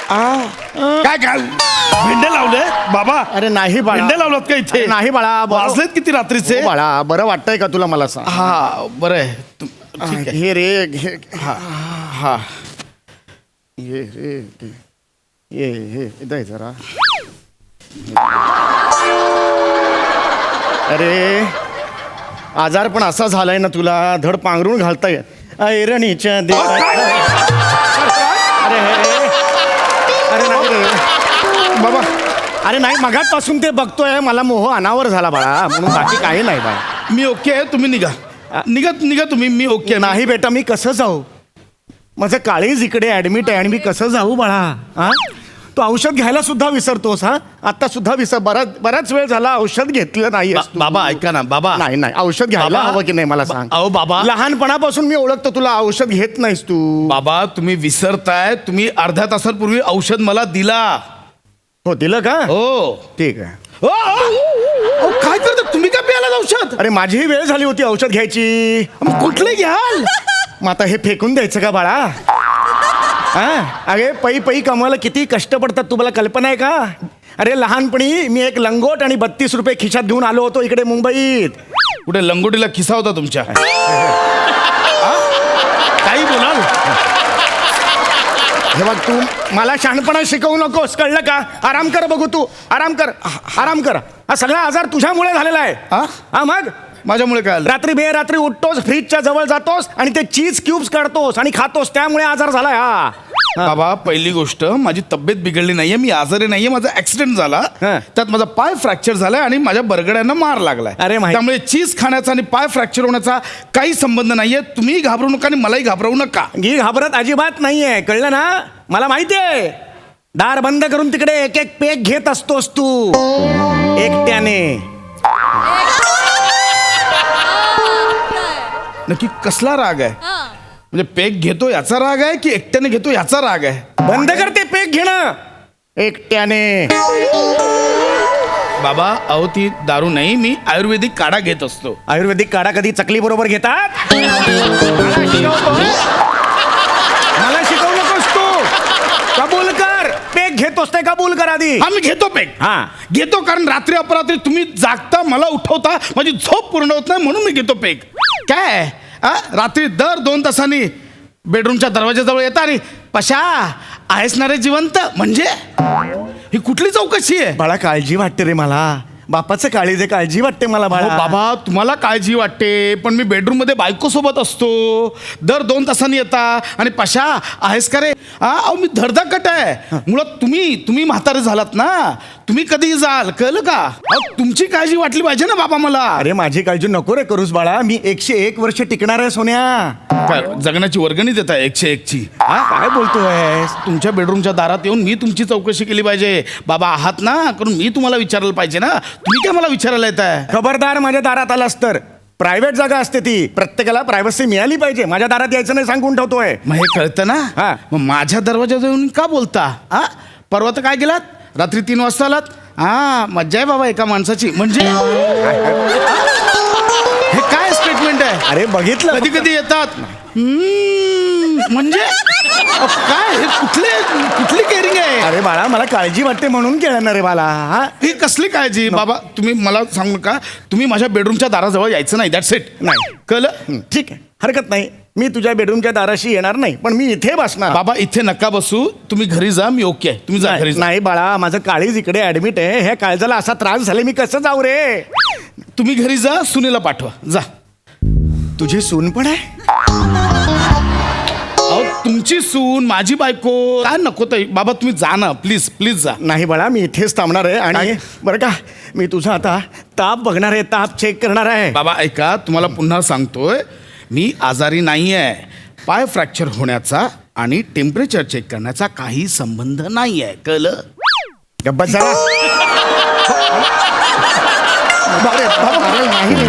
काय काय भेंडे लावले बाबा? अरे नाही बाळा. भेंडे लावलात का इथे? नाही बाळा. वाजलेत किती रात्रीचे? हो बाळा, बरं वाटतंय का तुला मला सांग? हा बरं आहे. ठीक आहे. घे रे घे. हा ये रे घे. ये हे इथं जरा. अरे आजार पण असा झालाय ना तुला, धड पांघरून घालता येत ऐरणीच्या देवा. अरे अरे नाही रे बाबा. अरे नाही, मगाचपासून ते बघतोय, मला मोह अनावर झाला बाळा, म्हणून बाकी काही नाही बाळा. मी ओके आहे, तुम्ही निघा. निघा तुम्ही. मी ओके आहे. नाही बेटा, मी कसं जाऊ? माझं काळीज इकडे ऍडमिट आहे आणि मी कसं जाऊ बाळा? हा, तू औषध घ्यायला सुद्धा विसरतोस. हा, आता सुद्धा बराच वेळ झाला औषध घेतलं नाही. बाबा ऐका ना बाबा. नाही औषध घ्यायला बाबा, हवं की नाही मला सांग. अहो बाबा, लहानपणापासून मी ओळखतो तुला, औषध घेत नाहीस तू. बाबा तुम्ही विसरताय. तुम्ही अर्ध्या तासापूर्वी औषध मला दिला. हो दिलं का? हो ठीक आहे. काय करता तुम्ही? काय प्याला औषध? अरे माझीही वेळ झाली होती औषध घ्यायची. मग कुठले घ्याल? मग आता हे फेकून द्यायचं का बाळा? हा, अरे पै कमवायला किती कष्ट पडतात, तुम्हाला कल्पना आहे का? अरे लहानपणी मी एक लंगोट आणि 32 रुपये खिशात घेऊन आलो होतो इकडे मुंबईत. कुठे लंगोटीला खिसा होता तुमच्या? काही बोलाल? हे बघ, तू मला शहाणपणा शिकवू नकोस, कळलं का? आराम कर बघू, तू आराम कर. हा सगळा आजार तुझ्यामुळे झालेला आहे. हा मग माझ्यामुळे काय आलं? रात्री बेरात्री उठतोस, फ्रीजच्या जवळ जातोस आणि ते चीज क्यूब्स काढतोस आणि खातोस, त्यामुळे आजार झालाय. हा बाबा पहिली गोष्ट, माझी तब्येत बिघडली नाहीये, मी आजारी नाहीये. माझा ऍक्सिडेंट झाला, हा. त्यात माझा पाय फ्रॅक्चर झालाय आणि माझ्या बरगड्यांना मार लागलाय. अरे माहिती. त्यामुळे चीज खाण्याचा आणि पाय फ्रॅक्चर होण्याचा काही संबंध नाहीये. तुम्ही घाबरू नका आणि मलाही घाबरवू नका. घी घाबरत अजिबात नाहीये, कळलं ना? मला माहितीये, दार बंद करून तिकडे एक एक पेग घेत असतोस तू एकट्याने. नक्की कसला राग आहे? म्हणजे पेग घेतो याचा राग आहे की एकट्याने घेतो याचा राग आहे? बंद कर ते पेग घेणं एकट्याने. बाबा अहो ती दारू नाही, मी आयुर्वेदिक काढा घेत असतो. आयुर्वेदिक काढा कधी चकली बरोबर घेतात? मला शिकवू नकोस तू. कबूल कर, पेग घेतोस ते कबूल कर आधी. हा मी घेतो पेग. हा. घेतो, कारण रात्री अपरात्री तुम्ही जागता, मला उठवता, माझी झोप पूर्ण होत नाही, म्हणून मी घेतो पेग. काय रात्री दर 2 तासांनी बेडरूमच्या दरवाजाजवळ येता आणि पशा आहेस ना रे जिवंत? म्हणजे ही कुठली चौकशी आहे? बाळा काळजी वाटते रे मला, बापाचं काळीज आहे, काळजी वाटते मला बाळा. बाबा तुम्हाला काळजी वाटते, पण मी बेडरूम मध्ये बायको सोबत असतो. दर 2 तासांनी येता आणि पशा आहेस का रे? अहो मी धडधाकट आहे. मुळात तुम्ही म्हातारे झालात ना, तुम्ही कधी जाल, कळलं का? अहो तुमची काळजी वाटली पाहिजे ना बाबा मला. अरे माझी काळजी नको रे करूस बाळा, मी 101 वर्ष टिकणार आहे सोन्या. काय जगण्याची वर्गणी देता 101 ची? काय बोलतोय? तुमच्या बेडरूमच्या दारात येऊन मी तुमची चौकशी केली पाहिजे. बाबा आहात ना, करून मी तुम्हाला विचारायला पाहिजे ना. तुम्ही काय मला विचारायला येत आहे? खबरदार माझ्या दारात आलास तर. प्रायव्हेट जागा असते ती, प्रत्येकाला प्रायव्हसी मिळाली पाहिजे. माझ्या दारात यायचं नाही सांगून ठेवतोय. मग हे कळतं ना. हा. मग माझ्या दरवाजात येऊन का बोलता? परवा तर काय गेलात? रात्री 3 वाजता आलात. मज्जा आहे बाबा एका माणसाची. म्हणजे हे काय स्टेटमेंट आहे? अरे बघितलं, कधी कधी येतात. म्हणजे काय हे कुठली केअरिंग आहे? अरे बाळा मला काळजी वाटते म्हणून केलं रे बाळा. ही कसली काळजी? बाबा तुम्ही मला सांगू नका, तुम्ही माझ्या बेडरूमच्या दाराजवळ यायचं नाही. That's it. नाही. कळलं? ठीक आहे, हरकत नाही. मी तुझ्या बेडरूमच्या दाराशी येणार नाही, पण मी इथे बसणार. बाबा इथे नका बसू, तुम्ही घरी जा. मी ओके आहे, तुम्ही जा घरी जा. नाही बाळा, माझं काळीज इकडे ऍडमिट आहे. ह्या काळजाला असा त्रास झाला, मी कसं जाऊ रे? तुम्ही घरी जा, सुनेला पाठवा. जा. तुझी सून पण आहे? अहो तुमची सून, माझी बायको. काय नको ताई. बाबा तुम्ही जा ना, प्लीज प्लीज जा. नाही बाळा, मी इथेच थांबणार आहे. आणि बरं का, मी तुझा आता ताप बघणार आहे, ताप चेक करणार आहे. बाबा ऐका, तुम्हाला पुन्हा सांगतोय, मी आजारी नाही आहे. पाय फ्रॅक्चर होण्याचा आणि टेम्परेचर चेक करण्याचा काही संबंध नाही आहे. कळलं? गप्पा जरा. नाही रे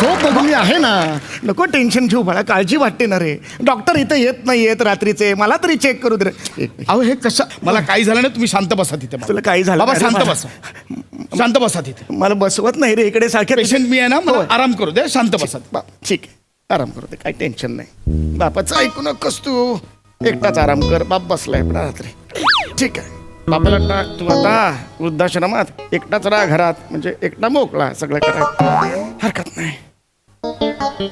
झोप बघ, मी आहे ना. नको टेन्शन घेऊ बाळा, काळजी वाटते ना रे. डॉक्टर इथं येत नाही येत रात्रीचे, मला तरी चेक करू दे रे. अहो हे कसं? मला काही झालं नाही, तुम्ही शांत बसा तिथे. तुला काही झालं? बाबा अरे शांत बाबा. बसा, शांत बसा तिथे. मला बसवत नाही रे इकडे सारखे. पेशंट मी आहे ना, मला आराम करू दे. शांत बसा. ठीक आहे, आराम करू दे, काही टेन्शन नाही. बापाचं ऐकू नकोस तू, एकटाच आराम कर. बाप बसलाय रात्री. ठीक आहे बापाला टाक तू आता वृद्धाश्रमात एकटाच राहा घरात म्हणजे एकटा मोकळा सगळं करायला हरकत नाही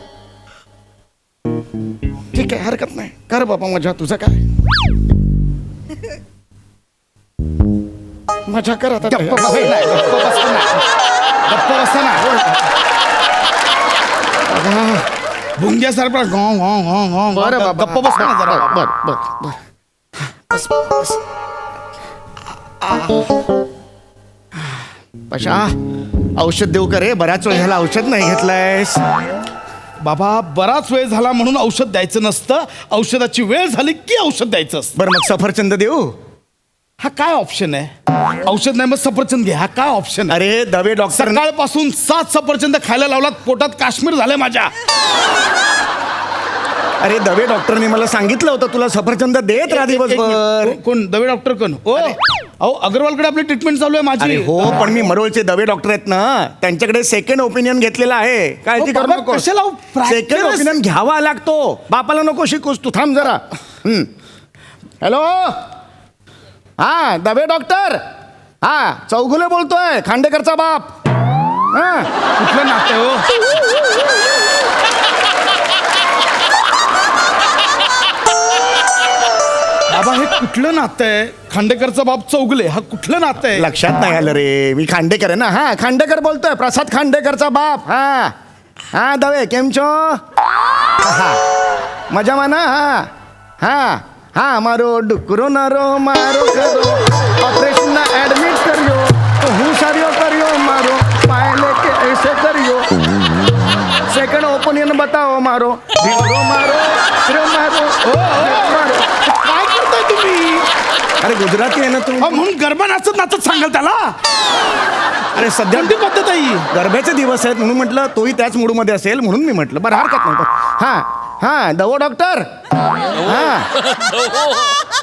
ठीक आहे हरकत नाही कर बाबा मजा तुझं काय मजा कर आता गप्प बसता ना भुंग्यासारखा बरं बाबा गप्प बस ना जरा बर बर बर बस बस पशा औषध देऊ का रे बऱ्याच वेळ झाला औषध नाही घेतलंयस बाबा बराच वेळ झाला म्हणून औषध द्यायचं नसतं औषधाची वेळ झाली की औषध द्यायचं असतं बरं मग सफरचंद देऊ हा काय ऑप्शन आहे औषध नाही मग सफरचंद घे हा काय ऑप्शन आहे अरे दवे डॉक्टर सकाळपासून 7 सफरचंद खायला लावलात पोटात काश्मीर झालंय माझ्या अरे दवे डॉक्टरने मला सांगितलं होतं तुला सफरचंद देत राहा दिवसभर कोण दवे डॉक्टर कोण ओ अहो अग्रवालकडे आपली ट्रीटमेंट चालू आहे माझी अरे हो पण मी मरोळचे दवे डॉक्टर आहेत ना त्यांच्याकडे सेकंड ओपिनियन घेतलेला आहे काळजी करू बाबा, नको कशाला हो? सेकंड Practice- ओपिनियन घ्यावा लागतो बापाला नको शिकूस तू थांब जरा हॅलो हा दवे डॉक्टर हा चौगुले बोलतोय खांडेकरचा बाप हा कुठलं नातं आहे हो बाबा हे कुठलं नातं आहे खांडेकरचा बाप चौगले हा कुठलं नातं आहे लक्षात नाही आलं रे मी खांडेकर आहे ना हा खांडेकर बोलतोय प्रसाद खांडेकरचा बाप हा हा दवे केम छो हा मजाમાં ના હા હા હા મારો ડુકરો નરો મારો કરો ઓપરેશનના એડમિટ કર્યો તો હું સાર્યો કર્યો મારો પાય લેકે ऐसे કર્યો સેકન્ડ ઓપિનિયન बताओ મારો ભીરો મારો ભીરો મારો મારો काय करताय तुम्ही अरे गुजराती आहे ना तू अहो, म्हणून गरबा नाचत नाचत सांगाल त्याला अरे सध्या कोणती पद्धत आहे ही? गरब्याचे दिवस आहेत म्हणून म्हटलं तोही त्याच मूडमध्ये असेल म्हणून मी म्हटलं बरं हरकत नाही हा हा दवो डॉक्टर हा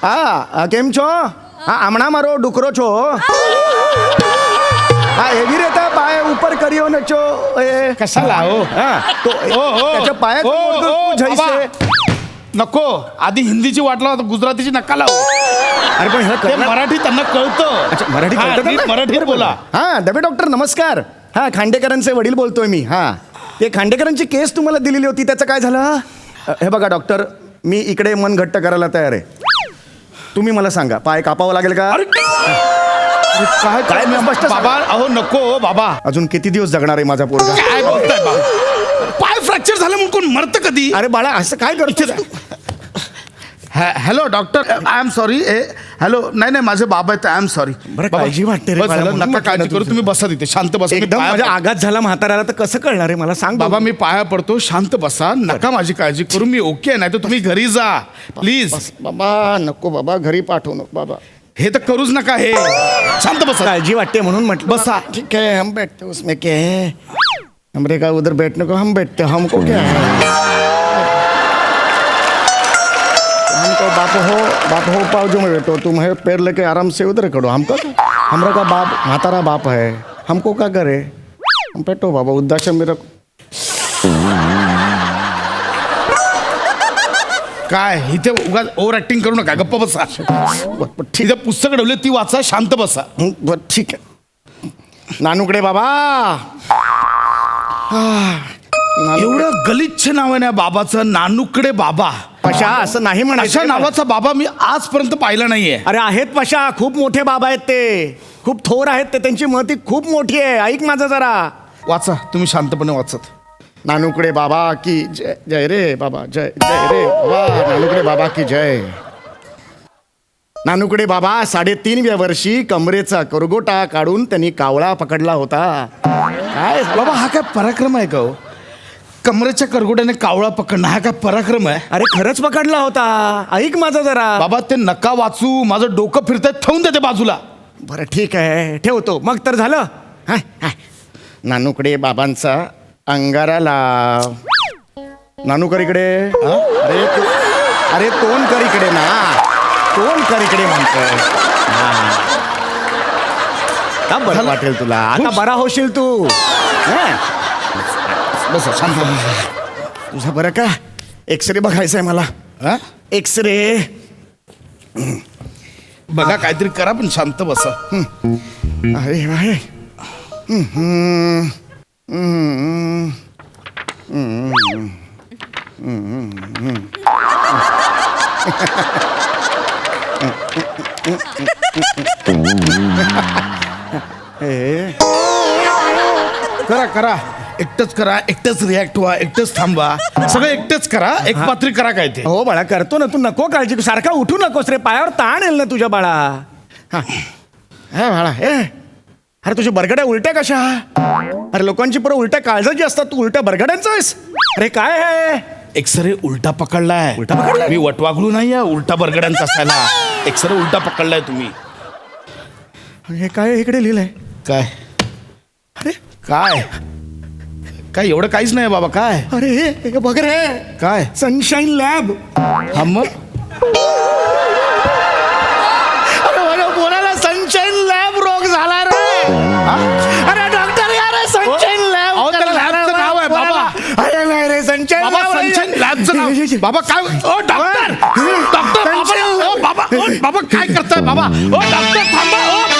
हा केम छो हा आमणा मारो डुकरो छो हा एवी रेता पाय ऊपर करियो न छो ए कशाला हो हा तो त्याच्या पायात ओ, ओ, झैसे बाबा. नको आधी हिंदीची वाट लावा गुजरातीची नका लावू अरे पण ह्याला ते कळलं- मराठी त्यांना कळतं अच्छा मराठी हा, कळतं नीट त्यांना? मराठीत बरं, बोला बरं. हा दबे डॉक्टर नमस्कार हा खांडेकरांचे वडील बोलतोय मी हा ते खांडेकरांची केस तुम्हाला दिलेली होती त्याचं काय झालं हे बघा डॉक्टर मी इकडे मन घट्ट करायला तयार आहे तुम्ही मला सांगा पाय कापावं लागेल का अरे काय काय मी स्पष्ट बाबा अहो नको हो, बाबा अजून किती दिवस जगणार आहे माझा पोरगा काय बोलताय बाबा पाय फ्रॅक्चर झालं म्हणून कोण मरतं कधी अरे बाळा असं काय करतोस तू? Hello doctor I am sorry hello नाही नाही माझे बाबा आहेत आय एम सॉरी बरं, काळजी वाटते रे बाळा, म्हणून नका म्हटलं काळजी ना करू तुझं. तुम्ही बसा तिथे शांत बसा मी एकदम पाया माझ्या पडतो. आघात झाला म्हाताऱ्याला तर कसं कळणार आहे मला सांग बाबा मी पाया पडतो शांत बसा नका माझी काळजी करू मी ओके नाही तर तुम्ही घरी जा प्लीज बस बाबा नको बाबा घरी पाठवू नको बाबा हे तर करूच नका हे शांत बसा काळजी वाटते म्हणून म्हटलं बसा. ठीक है हम बैठते उसमें क्या है हमरे का उधर बैठने को हम बैठते हमको क्या है हमको बाप हो पाओ जो मैं बैठो तुम है पैर लेके आराम से उधर करो हमको हमरा का बाप म्हातारा बाप है हमको क्या करे हम बैठो बाबा उद्दाशम मेरा काय इथे उगाच ओव्हर ऍक्टिंग करू नका गप्प बसा ठीक इथे पुस्तक ठेवले ती वाचा शांत बसा बर ठीक आहे नानूकडे बाबा एवढं गलिच्छ नाव आहे ना बाबाचं नानूकडे बाबा पशा असं नाही अशा म्हणायचं नावाचा बाबा मी आजपर्यंत पाहिला नाहीये अरे आहेत पशा खूप मोठे बाबा आहेत ते खूप थोर आहेत ते त्यांची महती खूप मोठी आहे ऐक माझं जरा वाचा तुम्ही शांतपणे वाचत नानूकडे बाबा की जय जय रे बाबा जय जय रे बाबा नानूकडे बाबा की जय नानूकडे बाबा 3.5व्या वर्षी कमरेचा करगोटा काढून त्यांनी कावळा पकडला होता काय झालं? बाबा हा काय पराक्रम आहे का हो कमरेच्या करगोट्याने कावळा पकडणं हा काय पराक्रम आहे अरे खरंच पकडला होता ऐक माझं जरा बाबा ते नका वाचू माझं डोकं फिरतंय ठेवून देते बाजूला बरं ठीक आहे ठेवतो मग तर झालं हा, हा. नानूकडे बाबांचा अंगारा लाव नानू कर इकडे अरे तोंड कर इकडे ना तोंड कर इकडे म्हणतोय का बरं झालं? वाटेल तुला आता बरा होशील तू हा? बस शांत बसा. तुझा बरं का एक्सरे बघायचा आहे मला हा? एक्सरे बघा काहीतरी करा पण शांत बसा. अरे अरे करा करा एकटंच करा, एकटंच रिॲक्ट व्हा, एकटंच थांबा, सगळं एकटंच करा. एक पात्री करा काय ते. हो बाळा करतो ना, तू नको काळजी, सारखा उठू नकोस रे, पायावर ताण येईल ना तुझ्या बाळा. हा हा बाळा अरे तुझ्या बरगड्या उलट्या कशा? अरे लोकांची परत उलट्या काळजाची असतात, तू उलट्या बरगड्यांचा आहेस? अरे काय आहे? एक्सरे उलटा पकडलाय. उलटा पकडलाय? मी वटवागळू नाही आहे उलटा बरगड्यांचा असायला. एक्सरे उलटा पकडलाय तुम्ही. हे काय इकडे लिहिलंय? काय अरे काय काय एवढं काहीच नाही बाबा. काय अरे हे बघ रे, काय सनशाईन लॅब. हा मग अरे माझ्या पोराला सनशाईन लॅब रोग झाला रे. अरे डॉक्टर यार सनशाईन लॅब. अहो, त्याला लॅबचं नाव आहे बाबा. अरे नाही रे सनशाईन बाबा सनशाईन लॅबचं नाव. बाबा काय ओ डॉक्टर डॉक्टर बाबा, ओ बाबा, ओ बाबा काय करताय बाबा? ओ डॉक्टर थांबा. ओ